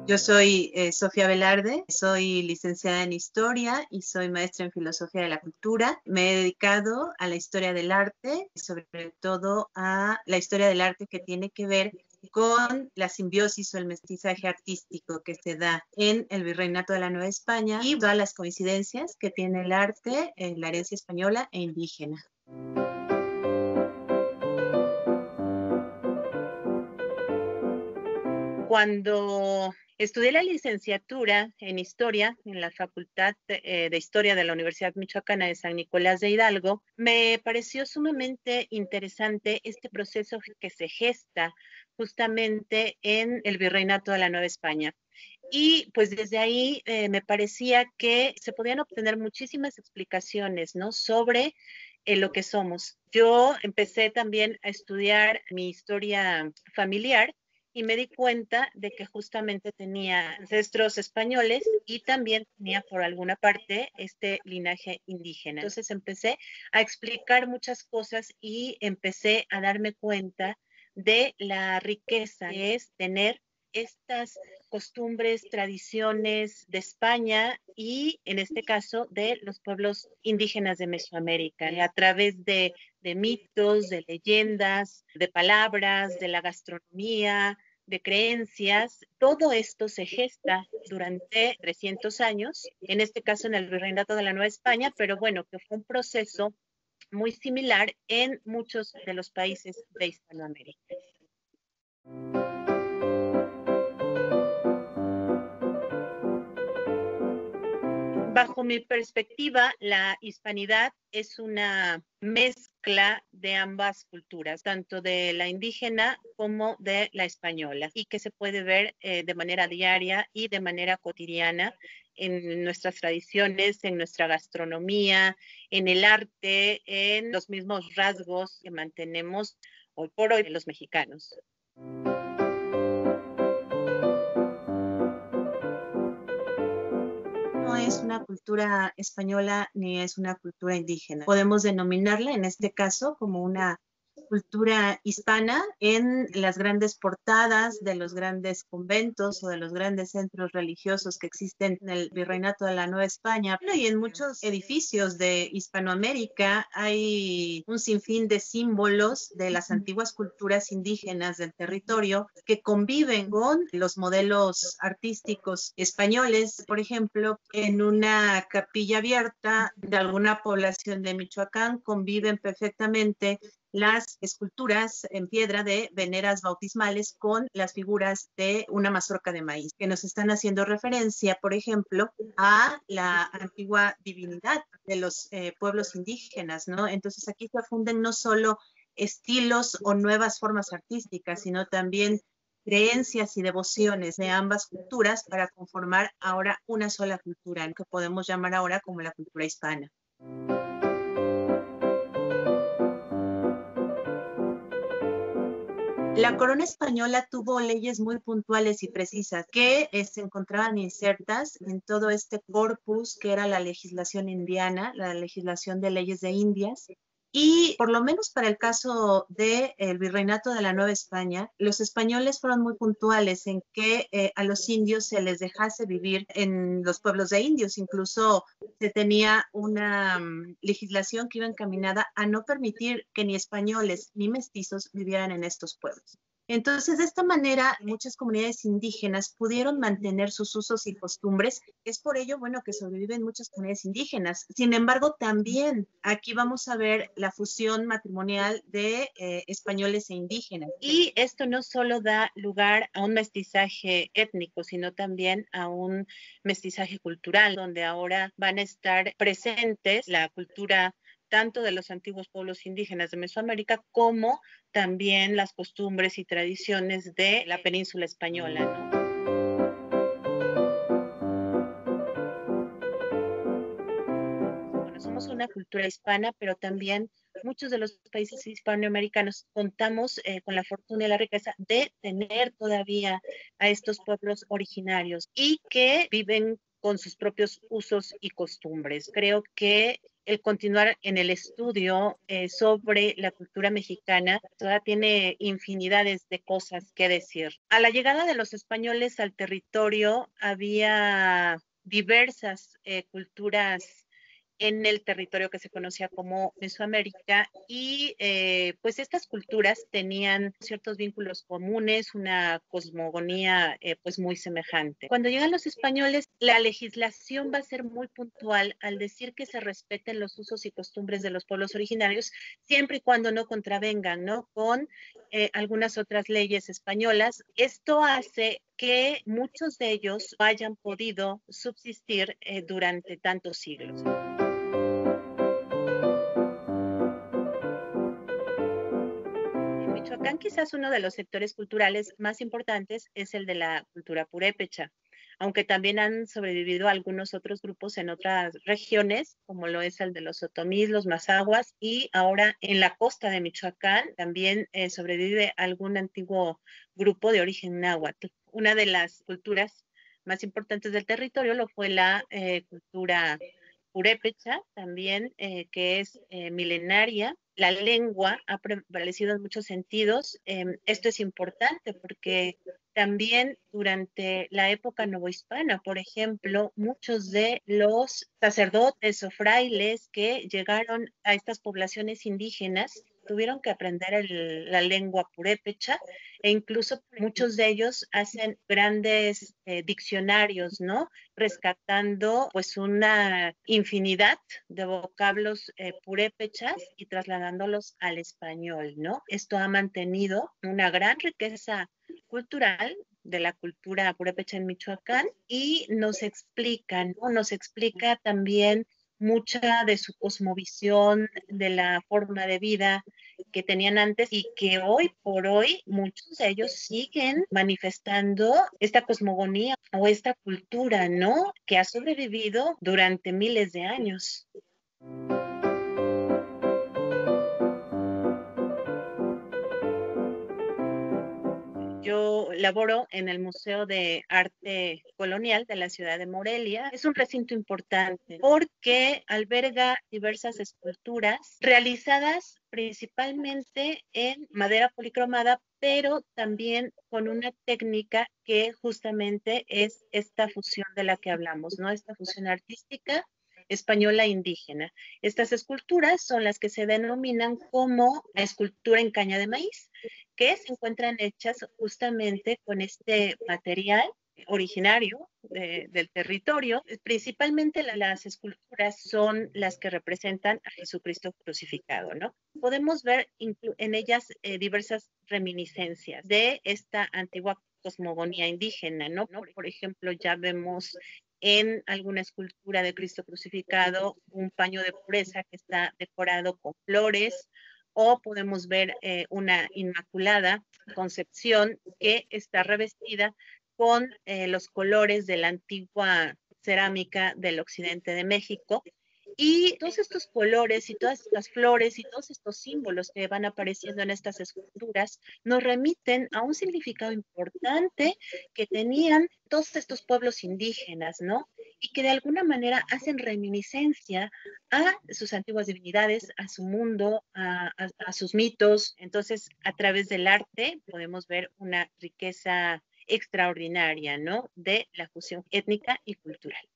Yo soy Sofía Velarde, soy licenciada en Historia y soy maestra en Filosofía de la Cultura. Me he dedicado a la historia del arte, sobre todo a la historia del arte que tiene que ver con la simbiosis o el mestizaje artístico que se da en el Virreinato de la Nueva España y todas las coincidencias que tiene el arte, la herencia española e indígena. Cuando estudié la licenciatura en Historia en la Facultad de Historia de la Universidad Michoacana de San Nicolás de Hidalgo, me pareció sumamente interesante este proceso que se gesta justamente en el Virreinato de la Nueva España. Y pues desde ahí me parecía que se podían obtener muchísimas explicaciones, ¿no?, sobre lo que somos. Yo empecé también a estudiar mi historia familiar y me di cuenta de que justamente tenía ancestros españoles y también tenía por alguna parte este linaje indígena. Entonces empecé a explicar muchas cosas y empecé a darme cuenta de la riqueza que es tener estas costumbres, tradiciones de España y en este caso de los pueblos indígenas de Mesoamérica, a través de mitos, de leyendas, de palabras, de la gastronomía, de creencias. Todo esto se gesta durante 300 años, en este caso en el Virreinato de la Nueva España, pero bueno, que fue un proceso muy similar en muchos de los países de Hispanoamérica. Bajo mi perspectiva, la hispanidad es una mezcla de ambas culturas, tanto de la indígena como de la española, y que se puede ver de manera diaria y de manera cotidiana en nuestras tradiciones, en nuestra gastronomía, en el arte, en los mismos rasgos que mantenemos hoy por hoy los mexicanos. No es una cultura española ni es una cultura indígena. Podemos denominarla en este caso como una cultura hispana en las grandes portadas de los grandes conventos o de los grandes centros religiosos que existen en el Virreinato de la Nueva España. Bueno, y en muchos edificios de Hispanoamérica hay un sinfín de símbolos de las antiguas culturas indígenas del territorio que conviven con los modelos artísticos españoles. Por ejemplo, en una capilla abierta de alguna población de Michoacán conviven perfectamente las esculturas en piedra de veneras bautismales con las figuras de una mazorca de maíz, que nos están haciendo referencia, por ejemplo, a la antigua divinidad de los pueblos indígenas, ¿no? Entonces aquí se funden no solo estilos o nuevas formas artísticas, sino también creencias y devociones de ambas culturas para conformar ahora una sola cultura, que podemos llamar ahora como la cultura hispana. La corona española tuvo leyes muy puntuales y precisas que se encontraban insertas en todo este corpus que era la legislación indiana, la legislación de leyes de Indias. Y por lo menos para el caso del Virreinato de la Nueva España, los españoles fueron muy puntuales en que a los indios se les dejase vivir en los pueblos de indios. Incluso se tenía una legislación que iba encaminada a no permitir que ni españoles ni mestizos vivieran en estos pueblos. Entonces, de esta manera, muchas comunidades indígenas pudieron mantener sus usos y costumbres. Es por ello, bueno, que sobreviven muchas comunidades indígenas. Sin embargo, también aquí vamos a ver la fusión matrimonial de españoles e indígenas. Y esto no solo da lugar a un mestizaje étnico, sino también a un mestizaje cultural, donde ahora van a estar presentes la cultura tanto de los antiguos pueblos indígenas de Mesoamérica como también las costumbres y tradiciones de la península española, ¿no? Bueno, somos una cultura hispana, pero también muchos de los países hispanoamericanos contamos con la fortuna y la riqueza de tener todavía a estos pueblos originarios y que viven con sus propios usos y costumbres. Creo que el continuar en el estudio sobre la cultura mexicana todavía tiene infinidades de cosas que decir. A la llegada de los españoles al territorio había diversas culturas en el territorio que se conocía como Mesoamérica y pues estas culturas tenían ciertos vínculos comunes, una cosmogonía pues muy semejante. Cuando llegan los españoles, la legislación va a ser muy puntual al decir que se respeten los usos y costumbres de los pueblos originarios, siempre y cuando no contravengan, ¿no? Con algunas otras leyes españolas. Esto hace que muchos de ellos hayan podido subsistir durante tantos siglos. Michoacán, quizás uno de los sectores culturales más importantes es el de la cultura purépecha, aunque también han sobrevivido algunos otros grupos en otras regiones, como lo es el de los otomís, los mazahuas, y ahora en la costa de Michoacán también sobrevive algún antiguo grupo de origen náhuatl. Una de las culturas más importantes del territorio lo fue la cultura purépecha, también que es milenaria. La lengua ha prevalecido en muchos sentidos. Esto es importante porque también durante la época novohispana, por ejemplo, muchos de los sacerdotes o frailes que llegaron a estas poblaciones indígenas tuvieron que aprender la lengua purépecha e incluso muchos de ellos hacen grandes diccionarios, ¿no? Rescatando pues una infinidad de vocablos purépechas y trasladándolos al español, ¿no? Esto ha mantenido una gran riqueza cultural de la cultura purépecha en Michoacán y nos explica, ¿no? Nos explica también mucha de su cosmovisión, de la forma de vida que tenían antes y que hoy por hoy muchos de ellos siguen manifestando esta cosmogonía o esta cultura, ¿no? Que ha sobrevivido durante miles de años. Yo laboro en el Museo de Arte Colonial de la ciudad de Morelia. Es un recinto importante porque alberga diversas esculturas realizadas principalmente en madera policromada, pero también con una técnica que justamente es esta fusión de la que hablamos, ¿no? Esta fusión artística española indígena. Estas esculturas son las que se denominan como la escultura en caña de maíz, que se encuentran hechas justamente con este material originario del territorio. Principalmente las esculturas son las que representan a Jesucristo crucificado, ¿no? Podemos ver en ellas diversas reminiscencias de esta antigua cosmogonía indígena, ¿no? Por ejemplo, ya vemos en alguna escultura de Cristo crucificado un paño de pureza que está decorado con flores, o podemos ver una Inmaculada Concepción que está revestida con los colores de la antigua cerámica del occidente de México. Y todos estos colores y todas estas flores y todos estos símbolos que van apareciendo en estas esculturas nos remiten a un significado importante que tenían todos estos pueblos indígenas, ¿no? Y que de alguna manera hacen reminiscencia a sus antiguas divinidades, a su mundo, a sus mitos. Entonces, a través del arte podemos ver una riqueza extraordinaria, ¿no? De la fusión étnica y cultural.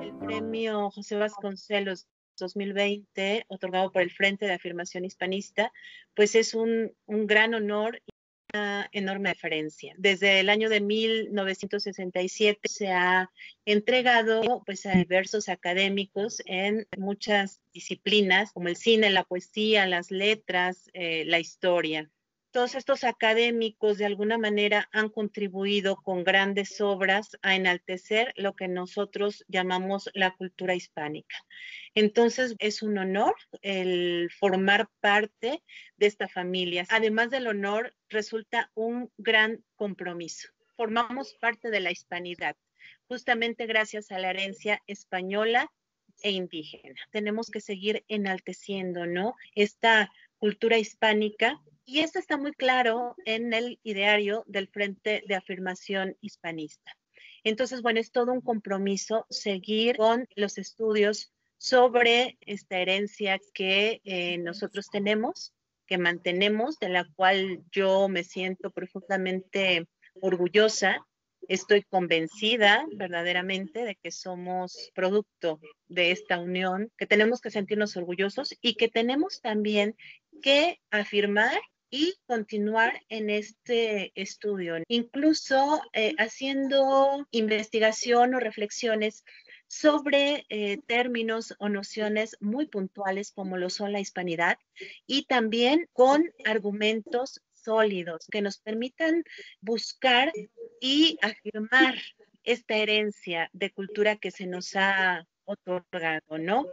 El premio José Vasconcelos 2020, otorgado por el Frente de Afirmación Hispanista, pues es un gran honor y una enorme deferencia. Desde el año de 1967 se ha entregado pues, a diversos académicos en muchas disciplinas, como el cine, la poesía, las letras, la historia. Todos estos académicos de alguna manera han contribuido con grandes obras a enaltecer lo que nosotros llamamos la cultura hispánica. Entonces es un honor el formar parte de esta familia. Además del honor, resulta un gran compromiso. Formamos parte de la hispanidad, justamente gracias a la herencia española e indígena. Tenemos que seguir enalteciendo, ¿no? Esta cultura hispánica Y esto está muy claro en el ideario del Frente de Afirmación Hispanista. Entonces, bueno, es todo un compromiso seguir con los estudios sobre esta herencia que nosotros tenemos, que mantenemos, de la cual yo me siento profundamente orgullosa. Estoy convencida verdaderamente de que somos producto de esta unión, que tenemos que sentirnos orgullosos y que tenemos también que afirmar y continuar en este estudio, incluso haciendo investigación o reflexiones sobre términos o nociones muy puntuales como lo son la hispanidad y también con argumentos sólidos que nos permitan buscar y afirmar esta herencia de cultura que se nos ha otorgado, ¿no?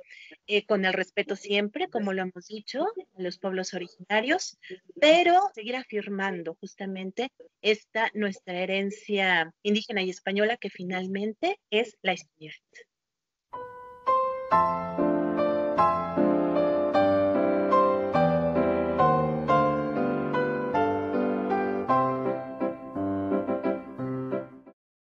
Con el respeto siempre, como lo hemos dicho, a los pueblos originarios, pero seguir afirmando justamente esta nuestra herencia indígena y española que finalmente es la hispanidad.